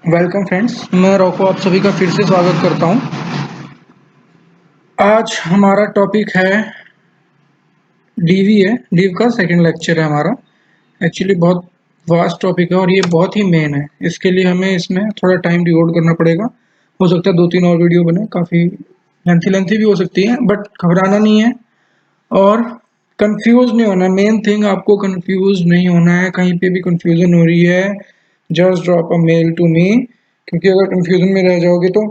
Welcome friends, मैं Roku आप सभी का फिर से स्वागत करता हूं। आज हमारा टॉपिक है डीवी है। डीव का सेकंड लेक्चर है हमारा। एक्चुअली बहुत वास्ट टॉपिक है और ये बहुत ही मेन है। इसके लिए हमें इसमें थोड़ा टाइम डिवोट करना पड़ेगा। हो सकता है 2-3 और वीडियो बने, काफ़ी लेंथी भी हो सकती है, बट घबराना नहीं है और कंफ्यूज नहीं होना। मेन थिंग, आपको कंफ्यूज नहीं होना है। कहीं पे भी कंफ्यूजन हो रही है, just drop a mail to me, क्योंकि अगर कंफ्यूजन में रह जाओगे तो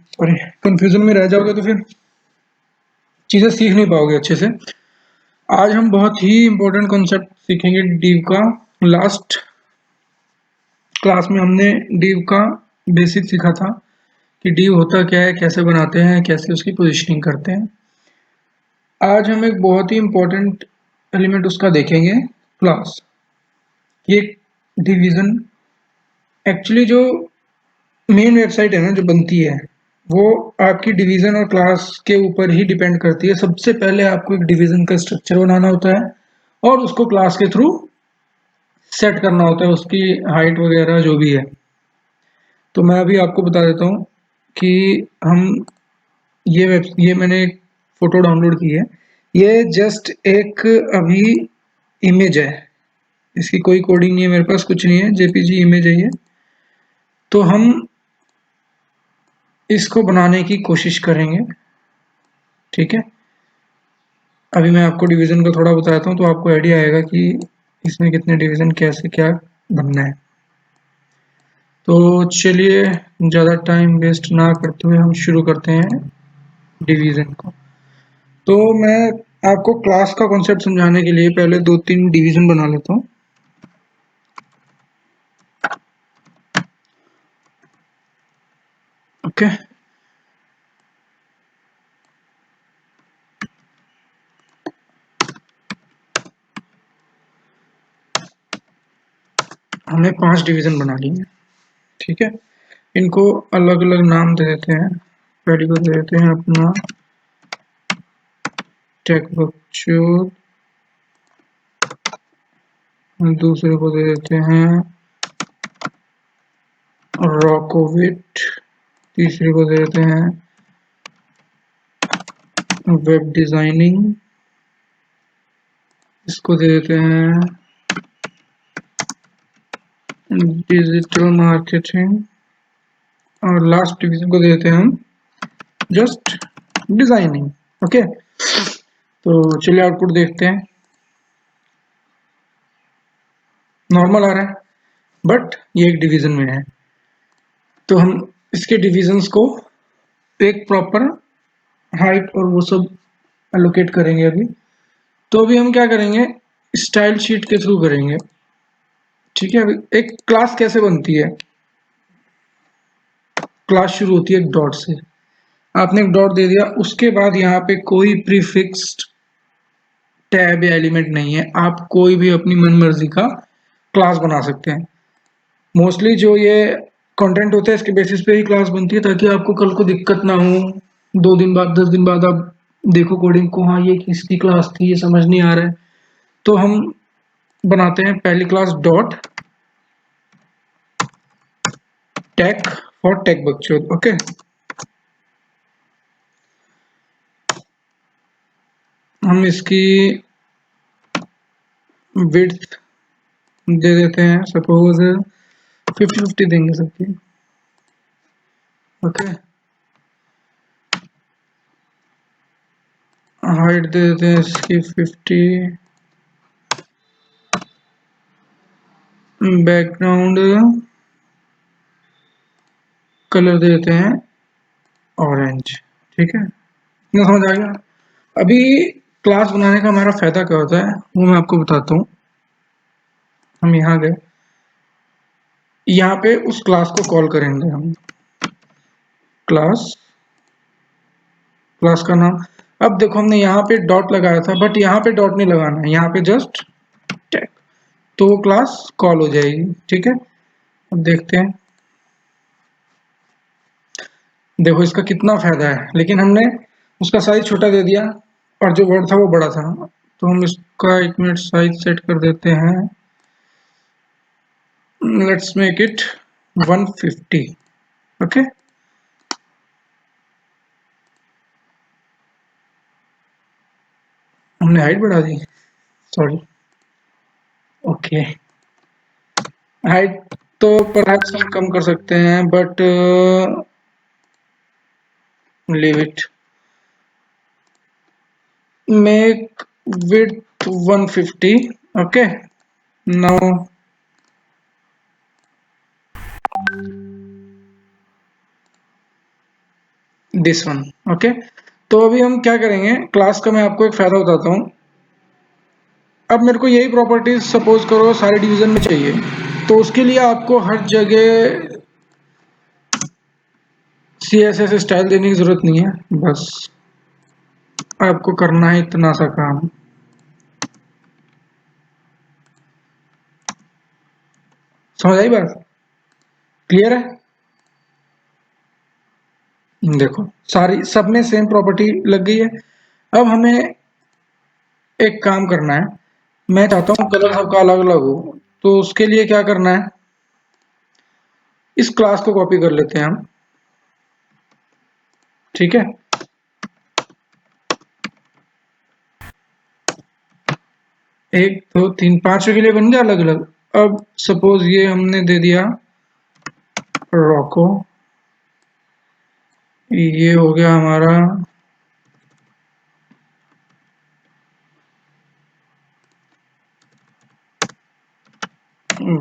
सॉरी कंफ्यूजन में रह जाओगे तो फिर चीज़ें सीख नहीं पाओगे अच्छे से। आज हम बहुत ही इंपॉर्टेंट कॉन्सेप्ट सीखेंगे डीव का। लास्ट क्लास में हमने डीव का बेसिक सीखा था कि डीव होता क्या है, कैसे बनाते हैं, कैसे उसकी पोजीशनिंग करते हैं। आज हम एक बहुत ही इंपॉर्टेंट एलिमेंट उसका देखेंगे, क्लास। ये डिवीजन एक्चुअली जो मेन वेबसाइट है ना जो बनती है, वो आपकी डिवीजन और क्लास के ऊपर ही डिपेंड करती है। सबसे पहले आपको एक डिवीजन का स्ट्रक्चर बनाना होता है और उसको क्लास के थ्रू सेट करना होता है, उसकी हाइट वगैरह जो भी है। तो मैं अभी आपको बता देता हूँ कि हम ये मैंने एक फोटो डाउनलोड की है। ये जस्ट एक अभी इमेज है, इसकी कोई कोडिंग नहीं है, मेरे पास कुछ नहीं है, जेपीजी इमेज है ये। तो हम इसको बनाने की कोशिश करेंगे, ठीक है। अभी मैं आपको डिवीजन का थोड़ा बताता हूँ तो आपको आइडिया आएगा कि इसमें कितने डिवीजन कैसे क्या बनना है। तो चलिए ज़्यादा टाइम वेस्ट ना करते हुए हम शुरू करते हैं डिवीजन को। तो मैं आपको क्लास का कॉन्सेप्ट समझाने के लिए पहले 2-3 डिवीजन बना लेता हूँ। ओके, हमने 5 डिवीजन बना लिए हैं, ठीक है। इनको अलग अलग नाम दे देते हैं। पहली को दे देते हैं अपना टेक बकचोद, दूसरे को दे देते हैं रॉकोविट, तीसरे को दे देते हैं वेब डिजाइनिंग, इसको दे देते हैं डिजिटल मार्केटिंग और लास्ट डिवीजन को दे देते हैं हम जस्ट डिजाइनिंग। ओके, तो चलिए आउटपुट देखते हैं। नॉर्मल आ रहा है, बट ये एक डिवीजन में है। तो हम इसके डिविजन्स को एक प्रॉपर हाइट और वो सब एलोकेट करेंगे अभी। तो अभी हम क्या करेंगे, स्टाइल शीट के थ्रू करेंगे, ठीक है। अभी एक क्लास कैसे बनती है, क्लास शुरू होती है एक डॉट से। आपने एक डॉट दे दिया, उसके बाद यहाँ पे कोई प्रीफिक्स्ड टैब या एलिमेंट नहीं है। आप कोई भी अपनी मन मर्जी का क्लास बना सकते हैं। मोस्टली जो ये कंटेंट होता है इसके बेसिस पे ही क्लास बनती है, ताकि आपको कल को दिक्कत ना हो। 2 दिन बाद 10 दिन बाद आप देखो कोडिंग को, हाँ ये किसकी क्लास थी, ये समझ नहीं आ रहा है। तो हम बनाते हैं पहली class dot tech for tech बकचोद। ओके, हम इसकी विड्थ दे देते हैं, सपोज 50-50 देंगे सबकी। ओके, हाइट दे देते हैं इसकी 50, बैकग्राउंड कलर दे देते हैं ऑरेंज, ठीक है। इतना समझ आ गया। अभी क्लास बनाने का हमारा फायदा क्या होता है वो मैं आपको बताता हूँ। हम यहाँ गए, यहाँ पे उस क्लास को कॉल करेंगे हम, क्लास, क्लास का नाम। अब देखो हमने यहाँ पे डॉट लगाया था, बट यहाँ पे डॉट नहीं लगाना है, यहाँ पे जस्ट टैग, तो वो क्लास कॉल हो जाएगी, ठीक है। अब देखते हैं, देखो इसका कितना फायदा है। लेकिन हमने उसका साइज छोटा दे दिया और जो वर्ड था वो बड़ा था। तो हम इसका 1 मिनट साइज सेट कर देते हैं, लेट्स मेक इट 150। ओके, हमने हाइट बढ़ा दी, सॉरी। ओके, हाइट तो परहैप्स हम कम कर सकते हैं, but leave it. Make width 150। Okay, now this one. Okay, तो अभी हम क्या करेंगे, क्लास का मैं आपको एक फायदा बताता हूँ। अब मेरे को यही प्रॉपर्टीज सपोज करो सारे डिवीजन में चाहिए, तो उसके लिए आपको हर जगह CSS स्टाइल देने की जरूरत नहीं है, बस आपको करना है इतना सा काम। समझ आई बात? क्लियर है? देखो सारी सब में सेम प्रॉपर्टी लग गई है। अब हमें एक काम करना है, मैं चाहता हूँ कलर सबका अलग अलग हो, तो उसके लिए क्या करना है, इस क्लास को कॉपी कर लेते हैं हम। ठीक है, एक दो तीन पांचवे के लिए बन गया अलग अलग। अब सपोज ये हमने दे दिया रॉको, ये हो गया हमारा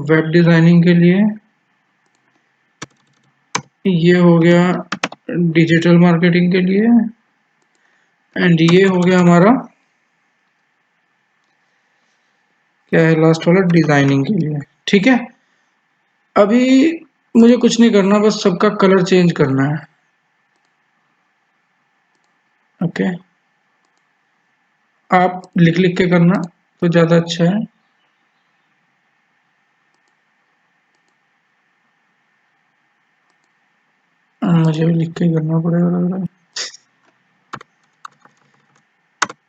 वेब डिजाइनिंग के लिए, ये हो गया डिजिटल मार्केटिंग के लिए, एंड ये हो गया हमारा क्या है लास्ट वाला, डिजाइनिंग के लिए। ठीक है, अभी मुझे कुछ नहीं करना, बस सबका कलर चेंज करना है। ओके, आप लिख लिख के करना तो ज्यादा अच्छा है। मुझे भी लिख के ही करना पड़ेगा लग रहा है।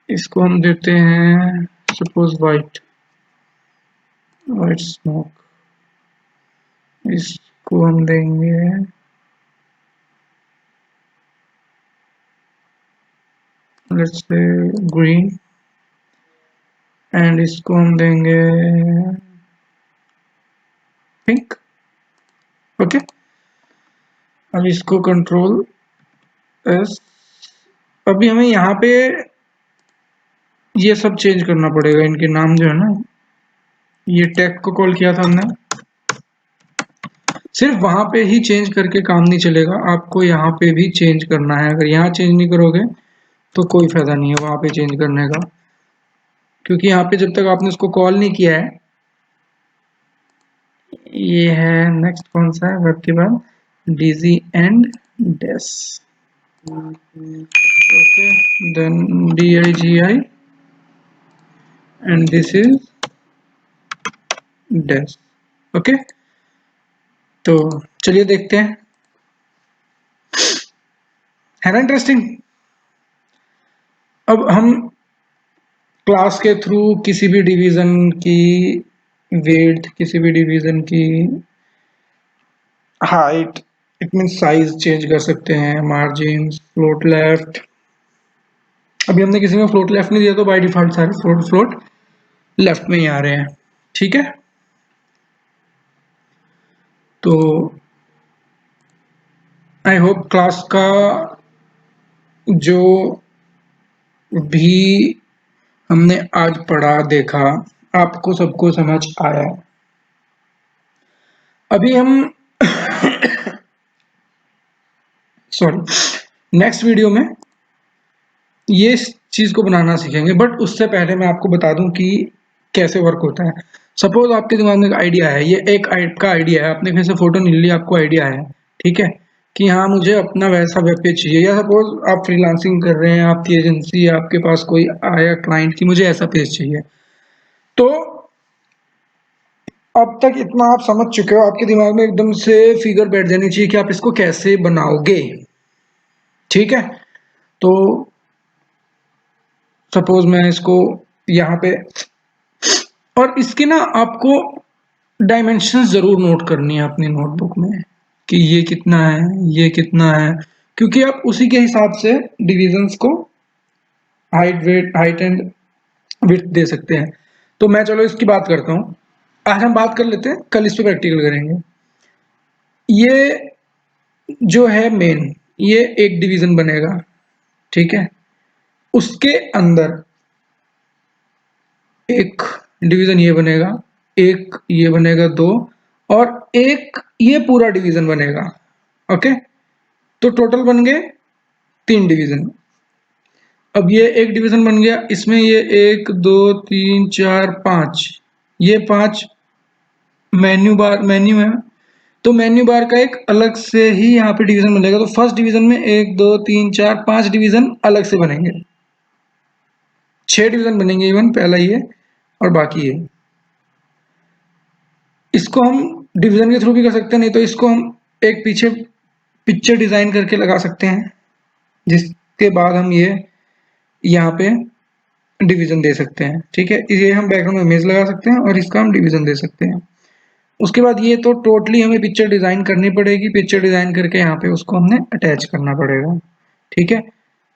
इसको हम देते हैं सपोज वाइट, वाइट स्मोक। इसको हम देंगे लेट्स से ग्रीन, एंड इसको हम देंगे पिंक। ओके, अब इसको कंट्रोल एस। अभी हमें यहाँ पे ये सब चेंज करना पड़ेगा, इनके नाम जो है ना, ये टैग को कॉल किया था हमने, सिर्फ वहां पे ही चेंज करके काम नहीं चलेगा, आपको यहाँ पे भी चेंज करना है। अगर यहाँ चेंज नहीं करोगे तो कोई फायदा नहीं है वहां पे चेंज करने का, क्योंकि यहाँ पे जब तक आपने उसको कॉल नहीं किया है। ये है नेक्स्ट कौन सा है वेब के बाद, DG and DES. Okay, then DIGI and this is DES. Okay, तो चलिए देखते हैं, है ना इंटरेस्टिंग। अब हम क्लास के थ्रू किसी भी डिवीजन की वेट, किसी भी डिवीजन की height, it mean size change कर सकते हैं, मार्जिन, फ्लोट लेफ्ट। अभी हमने किसी में फ्लोट लेफ्ट नहीं दिया, तो बाय डिफॉल्ट सारे फ्लोट फ्लोट लेफ्ट में ही आ रहे हैं। ठीक है, तो आई होप क्लास का जो भी हमने आज पढ़ा देखा आपको सबको समझ आया। अभी हम सॉरी नेक्स्ट वीडियो में ये चीज को बनाना सीखेंगे, बट उससे पहले मैं आपको बता दूं कि कैसे वर्क होता है। सपोज आपके दिमाग में एक आइडिया है, ये एक का आइडिया है, आपने कहीं से फोटो नहीं ली, आपको आइडिया है, ठीक है, कि हाँ मुझे अपना वैसा वेब पेज चाहिए, या सपोज आप फ्रीलांसिंग कर रहे हैं, आपकी एजेंसी है, आपके पास कोई आया क्लाइंट कि मुझे ऐसा पेज चाहिए, तो अब तक इतना आप समझ चुके हो, आपके दिमाग में एकदम से फिगर बैठ जानी चाहिए कि आप इसको कैसे बनाओगे। ठीक है, तो सपोज मैं इसको यहाँ पे, और इसके ना आपको डायमेंशंस ज़रूर नोट करनी है अपनी नोटबुक में कि ये कितना है, ये कितना है, क्योंकि आप उसी के हिसाब से डिविजन्स को हाइट एंड विड्थ दे सकते हैं। तो मैं चलो इसकी बात करता हूँ। आज हम बात कर लेते हैं, कल इस पे प्रैक्टिकल करेंगे। ये जो है मेन, ये एक डिवीजन बनेगा, ठीक है। उसके अंदर एक डिवीजन ये बनेगा, एक ये बनेगा, दो, और एक ये पूरा डिवीजन बनेगा। ओके, तो टोटल बन गए 3 डिवीजन। अब ये एक डिवीजन बन गया, इसमें ये 1 2 3 4 5, ये 5 मेन्यू है। तो मेन्यू बार का एक अलग से ही यहाँ पे डिवीजन बनेगा। तो फर्स्ट डिवीजन में 1 2 3 4 5 डिवीजन अलग से बनेंगे, 6 डिवीजन बनेंगे इवन, पहला ये और बाकी ये। इसको हम डिवीजन के थ्रू भी कर सकते हैं, नहीं तो इसको हम एक पीछे पिक्चर डिजाइन करके लगा सकते हैं, जिसके बाद हम ये यहाँ पे डिवीजन दे सकते हैं, ठीक है। ये हम बैकग्राउंड में इमेज लगा सकते हैं और इसका हम डिवीजन दे सकते हैं। उसके बाद ये तो टोटली हमें पिक्चर डिजाइन करनी पड़ेगी, पिक्चर डिजाइन करके यहाँ पे उसको हमने अटैच करना पड़ेगा, ठीक है।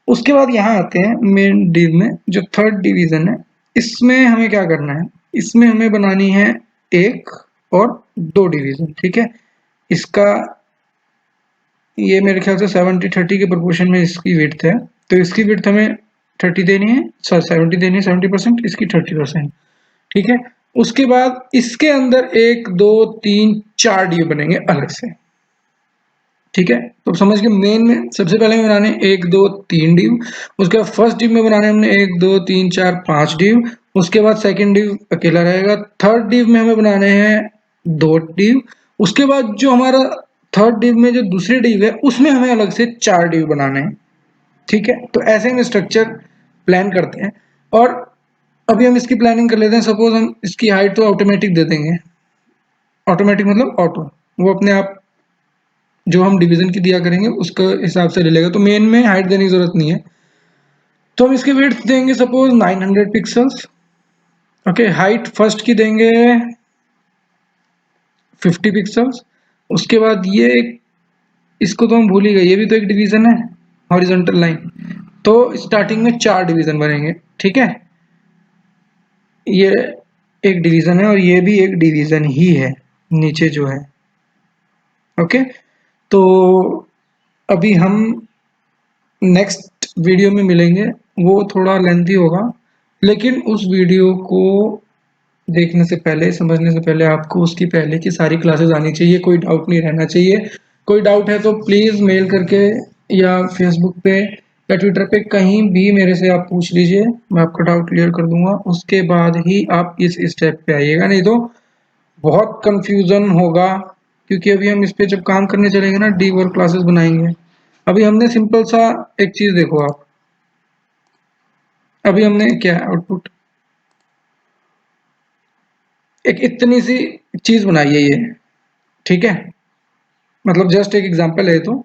उसके बाद यहाँ आते हैं मेन डिव में, जो थर्ड डिवीजन है, इसमें हमें क्या करना है, इसमें हमें बनानी है 1 और 2 डिवीजन, ठीक है। इसका ये मेरे ख्याल से 70-30 के प्रोपोर्शन में इसकी विड्थ है, तो इसकी विड्थ हमें 30 देनी है, 70 देनी है, 70%, इसकी 30%, ठीक है। उसके बाद इसके अंदर 1 2 3 4 डिव बनेंगे अलग से, ठीक है। तो समझ के मेन में सबसे पहले हमें बनाने 1 2 3 डिव, उसके बाद फर्स्ट डिव में बनाने हमने 1 2 3 4 5 डिव, उसके बाद सेकंड डिव अकेला रहेगा, थर्ड डिव में हमें बनाने हैं 2 डिव, उसके बाद जो हमारा थर्ड डिव में जो दूसरी डिव है उसमें हमें अलग से 4 डिव बनाने हैं, ठीक है। तो ऐसे हम स्ट्रक्चर प्लान करते हैं। और अभी हम इसकी प्लानिंग कर लेते हैं। सपोज हम इसकी हाइट तो ऑटोमेटिक दे देंगे, ऑटोमेटिक मतलब ऑटो, वो अपने आप जो हम डिवीजन की दिया करेंगे उसके हिसाब से ले लेगा, तो मेन में हाइट देने की जरूरत नहीं है। तो हम इसकी विड्थ देंगे suppose 900 pixels, okay. Height first की देंगे 50 पिक्सल्स। उसके बाद ये इसको तो हम भूल ही गए, ये भी तो एक डिवीजन है, हॉरिजॉन्टल लाइन। तो स्टार्टिंग में 4 डिवीजन बनेंगे, ठीक है। ये एक डिवीजन है और ये भी एक डिवीजन ही है नीचे जो है, ओके। तो अभी हम नेक्स्ट वीडियो में मिलेंगे, वो थोड़ा लेंथी होगा, लेकिन उस वीडियो को देखने से पहले, समझने से पहले आपको उसकी पहले की सारी क्लासेस आनी चाहिए, कोई डाउट नहीं रहना चाहिए। कोई डाउट है तो प्लीज़ मेल करके या फेसबुक पे या ट्विटर पे कहीं भी मेरे से आप पूछ लीजिए, मैं आपका डाउट क्लियर कर दूंगा। उसके बाद ही आप इस स्टेप पे आइएगा, नहीं तो बहुत कंफ्यूजन होगा। क्योंकि अभी हम इस पे जब काम करने चलेंगे ना, डी वर्क क्लासेस बनाएंगे। अभी हमने सिंपल सा एक चीज देखो आप, अभी हमने क्या आउटपुट, एक इतनी सी चीज बनाई है ये, ठीक है। मतलब जस्ट एक एग्जांपल है। तो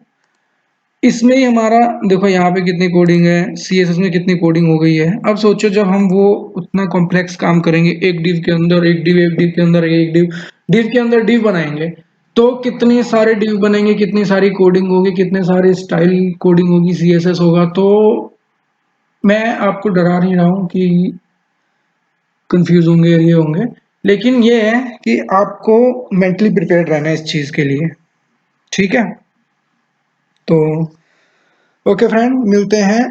इसमें ही हमारा देखो यहाँ पे कितनी कोडिंग है, सीएसएस में कितनी कोडिंग हो गई है। अब सोचो जब हम वो उतना कॉम्प्लेक्स काम करेंगे, एक डिव के अंदर एक डिव, एक डिव के अंदर एक डिव, डिव के अंदर डिव बनाएंगे, तो कितने सारे डिव बनेंगे, कितनी सारी कोडिंग होगी, कितने सारे स्टाइल कोडिंग होगी, सीएसएस होगा। तो मैं आपको डरा नहीं रहा हूँ कि कंफ्यूज होंगे ये होंगे, लेकिन ये है कि आपको मेंटली प्रिपेयर्ड रहना है इस चीज के लिए, ठीक है। तो ओके फ्रेंड, मिलते हैं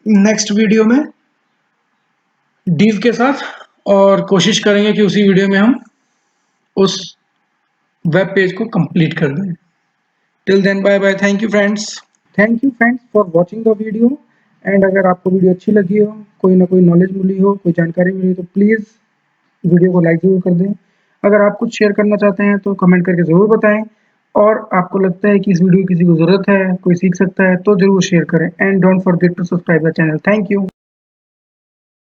नेक्स्ट वीडियो में डिव के साथ, और कोशिश करेंगे कि उसी वीडियो में हम उस वेब पेज को कंप्लीट कर दें। Till then bye bye, thank you friends. Thank you friends for watching the video. And अगर आपको वीडियो अच्छी लगी हो, कोई ना कोई नॉलेज मिली हो, कोई जानकारी मिली हो, तो प्लीज़ वीडियो को लाइक ज़रूर कर दें। अगर आप कुछ शेयर करना चाहते हैं तो कमेंट करके ज़रूर बताएं। और आपको लगता है कि इस वीडियो की किसी को ज़रूरत है, कोई सीख सकता है, तो ज़रूर शेयर करें। And don't forget to subscribe the channel. Thank you.